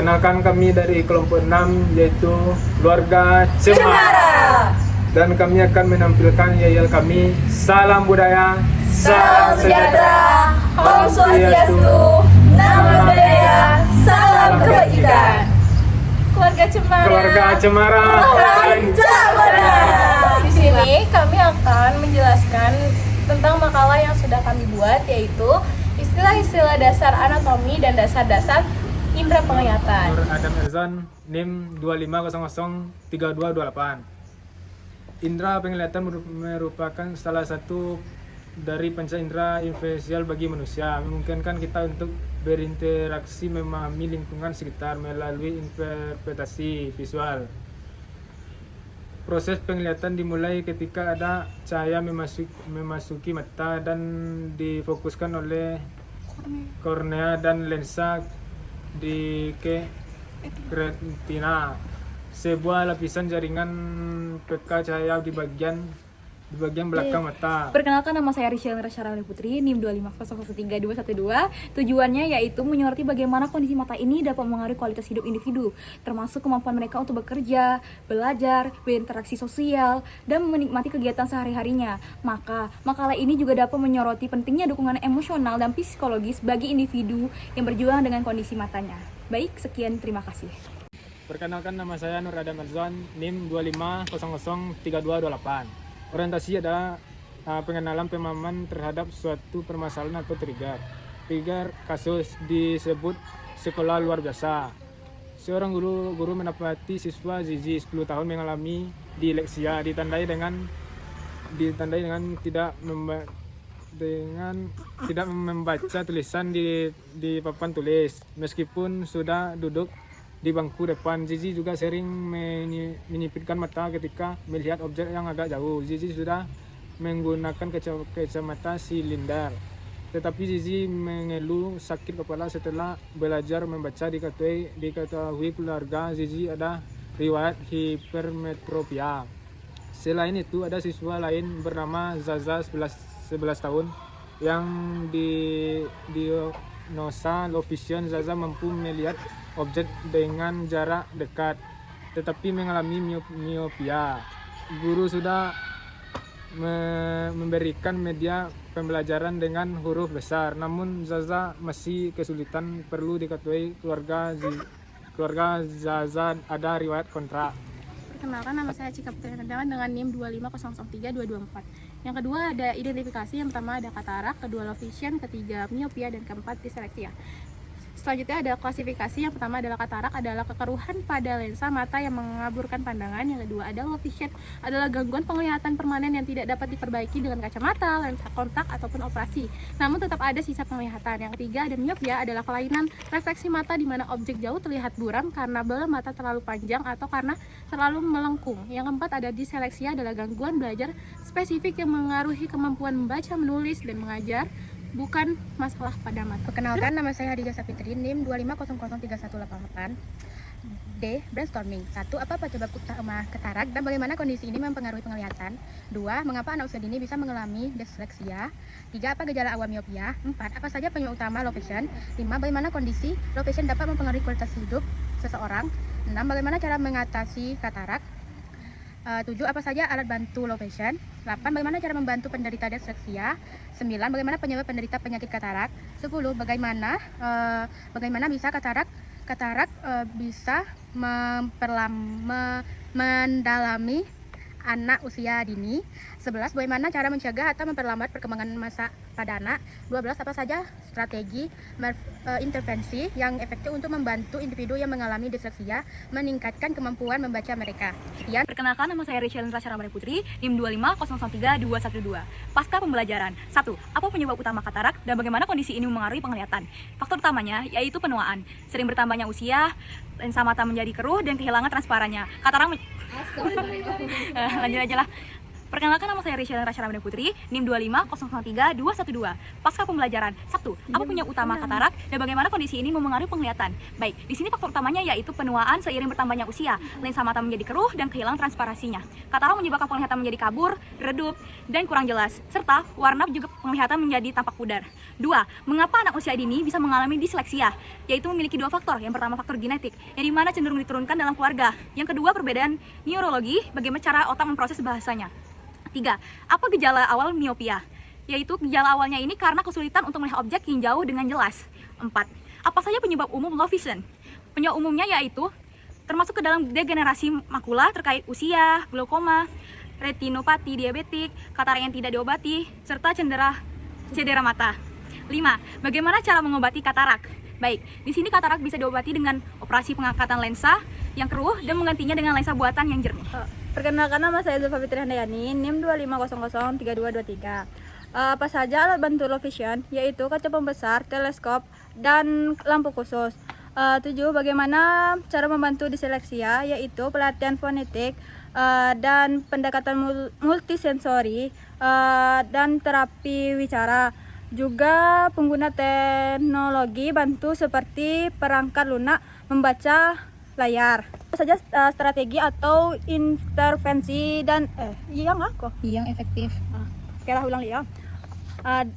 Perkenalkan kami dari kelompok 6 yaitu keluarga Cemara. Dan kami akan menampilkan yel kami. Salam budaya, Salam sejahtera, Om Swastiastu, Namo Buddhaya, salam kebajikan. Keluarga Cemara. Keluarga Cemara. Cemara. Di sini kami akan menjelaskan tentang makalah yang sudah kami buat, yaitu istilah-istilah dasar anatomi dan dasar-dasar indera penglihatan. Nur Adam Erzan, NIM 25003228. Indra penglihatan merupakan salah satu dari panca indera esensial bagi manusia, memungkinkan kita untuk berinteraksi, memahami lingkungan sekitar melalui interpretasi visual. Proses penglihatan dimulai ketika ada cahaya memasuki mata dan difokuskan oleh kornea dan lensa di retina, sebuah lapisan jaringan peka cahaya di bagian belakang mata. Perkenalkan, nama saya Risha Syarahli Putri, NIM 250032212. Tujuannya yaitu menyoroti bagaimana kondisi mata ini dapat mengaruhi kualitas hidup individu, termasuk kemampuan mereka untuk bekerja, belajar, berinteraksi sosial, dan menikmati kegiatan sehari-harinya. Maka, makalah ini juga dapat menyoroti pentingnya dukungan emosional dan psikologis bagi individu yang berjuang dengan kondisi matanya. Baik, sekian, terima kasih. Perkenalkan, nama saya Nur Adam Erzan, NIM 25003228. Orientasi adalah pengenalan pemahaman terhadap suatu permasalahan atau trigger. Trigger kasus disebut sekolah luar biasa. Seorang guru mendapati siswa Zizi 10 tahun mengalami disleksia, ditandai dengan tidak membaca tulisan di papan tulis. Meskipun sudah duduk di bangku depan, Zizi juga sering menyipitkan mata ketika melihat objek yang agak jauh. Zizi sudah menggunakan kacamata silinder, tetapi Zizi mengeluh sakit kepala setelah belajar membaca. Diketahui keluarga Zizi ada riwayat hipermetropia. Selain itu, ada siswa lain bernama Zaza 11 tahun yang diagnosa low vision. Zaza mampu melihat objek dengan jarak dekat, tetapi mengalami miopia. Guru sudah memberikan media pembelajaran dengan huruf besar, namun Zaza masih kesulitan. Perlu diketahui keluarga Zaza ada riwayat kontrak. Perkenalkan, nama saya Cika Putri Nandawan dengan NIM 250032224. Yang kedua ada identifikasi. Yang pertama ada katarak, kedua low vision, ketiga miopia, dan keempat disleksia. Selanjutnya ada klasifikasi. Yang pertama adalah katarak, adalah kekeruhan pada lensa mata yang mengaburkan pandangan. Yang kedua ada low vision, adalah gangguan penglihatan permanen yang tidak dapat diperbaiki dengan kacamata, lensa kontak, ataupun operasi, namun tetap ada sisa penglihatan. Yang ketiga ada miopia, adalah kelainan refleksi mata di mana objek jauh terlihat buram karena bola mata terlalu panjang atau karena terlalu melengkung. Yang keempat ada disleksia, adalah gangguan belajar spesifik yang mengaruhi kemampuan membaca, menulis, dan mengajar, bukan masalah pada mata. Perkenalkan, nama saya Hadijah Sapitri, NIM 250031188. D. Brainstorming. 1. Apa penyebab utama katarak dan bagaimana kondisi ini mempengaruhi penglihatan? 2. Mengapa anak usia dini bisa mengalami disleksia? 3. Apa gejala awal miopia? 4. Apa saja penyebab utama low vision? 5. Bagaimana kondisi low vision dapat mempengaruhi kualitas hidup seseorang? 6. Bagaimana cara mengatasi katarak? 7. Apa saja alat bantu low vision? 8. Bagaimana cara membantu penderita disleksia? 9. Bagaimana penyebab penderita penyakit katarak? 10. Bagaimana bisa katarak bisa mendalami anak usia dini. 11. Bagaimana cara mencegah atau memperlambat perkembangan masa pada anak. 12. Apa saja strategi intervensi yang efektif untuk membantu individu yang mengalami disleksia meningkatkan kemampuan membaca mereka. Sekian. Perkenalkan, nama saya Risha Syarahli Putri, NIM 250032212. Pasca pembelajaran. 1. Apa penyebab utama katarak dan bagaimana kondisi ini mempengaruhi penglihatan? Faktor utamanya yaitu penuaan, sering bertambahnya usia, lensa mata menjadi keruh dan kehilangan transparannya. Katarak lanjut aja lah. Perkenalkan, nama saya Risha Ramada Putri, NIM 25003-212. Pasca pembelajaran. 1. Apa penyebab utama katarak dan bagaimana kondisi ini mempengaruhi penglihatan? Baik, di sini faktor utamanya yaitu penuaan seiring bertambahnya usia. Lensa mata menjadi keruh dan kehilangan transparansinya. Katarak menyebabkan penglihatan menjadi kabur, redup, dan kurang jelas. Serta warna juga penglihatan menjadi tampak pudar. 2. Mengapa anak usia dini bisa mengalami disleksia? Yaitu memiliki dua faktor. Yang pertama faktor genetik, yang dimana cenderung diturunkan dalam keluarga. Yang kedua perbedaan neurologi, bagaimana cara otak memproses bahasanya. 3. Apa gejala awal miopia? Yaitu gejala awalnya ini karena kesulitan untuk melihat objek yang jauh dengan jelas. 4. Apa saja penyebab umum low vision? Penyebab umumnya yaitu termasuk ke dalam degenerasi makula terkait usia, glaukoma, retinopati diabetik, katarak yang tidak diobati, serta cedera mata. 5. Bagaimana cara mengobati katarak? Baik, di sini katarak bisa diobati dengan operasi pengangkatan lensa yang keruh dan menggantinya dengan lensa buatan yang jernih. Perkenalkan, nama saya Zulfa Fitri Handayani, NIM 25003-223. Apa saja alat bantu low vision, yaitu kaca pembesar, teleskop, dan lampu khusus. 7. Bagaimana cara membantu disleksia, yaitu pelatihan fonetik dan pendekatan multisensori dan terapi wicara. Juga pengguna teknologi bantu seperti perangkat lunak membaca layar. Apa saja strategi atau intervensi dan Yang efektif. ulang ya. 8.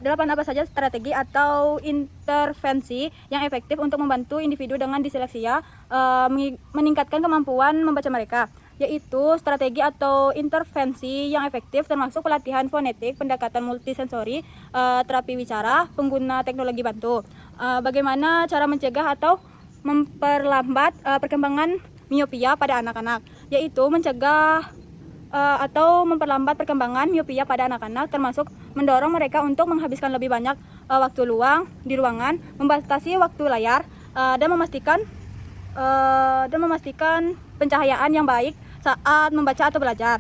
Apa saja strategi atau intervensi yang efektif untuk membantu individu dengan disleksia meningkatkan kemampuan membaca mereka, yaitu strategi atau intervensi yang efektif termasuk pelatihan fonetik, pendekatan multisensori, terapi wicara, pengguna teknologi bantu. Bagaimana cara mencegah atau memperlambat perkembangan miopia pada anak-anak, yaitu mencegah atau memperlambat perkembangan miopia pada anak-anak termasuk mendorong mereka untuk menghabiskan lebih banyak waktu luang di ruangan, membatasi waktu layar, dan memastikan pencahayaan yang baik saat membaca atau belajar.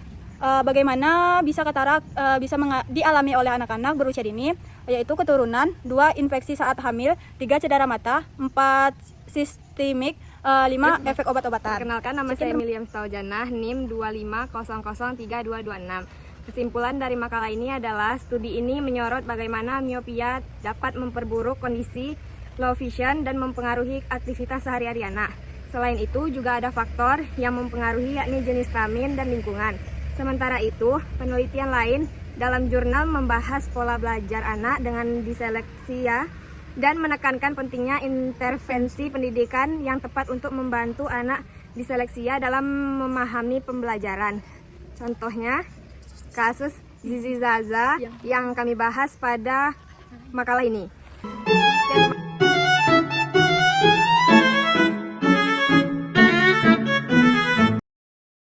Bagaimana bisa katarak bisa dialami oleh anak-anak berusia dini, yaitu keturunan, 2. Infeksi saat hamil, 3. Cedera mata, 4. Sistemik, 5. Efek obat-obatan. Perkenalkan, nama saya Miliam Staujanah, NIM 25003-226. Kesimpulan dari makalah ini adalah studi ini menyorot bagaimana miopia dapat memperburuk kondisi low vision dan mempengaruhi aktivitas sehari-hari anak. Selain itu juga ada faktor yang mempengaruhi yakni jenis kelamin dan lingkungan. Sementara itu, penelitian lain dalam jurnal membahas pola belajar anak dengan disleksia dan menekankan pentingnya intervensi pendidikan yang tepat untuk membantu anak disleksia dalam memahami pembelajaran. Contohnya, kasus Zizi Zaza yang kami bahas pada makalah ini.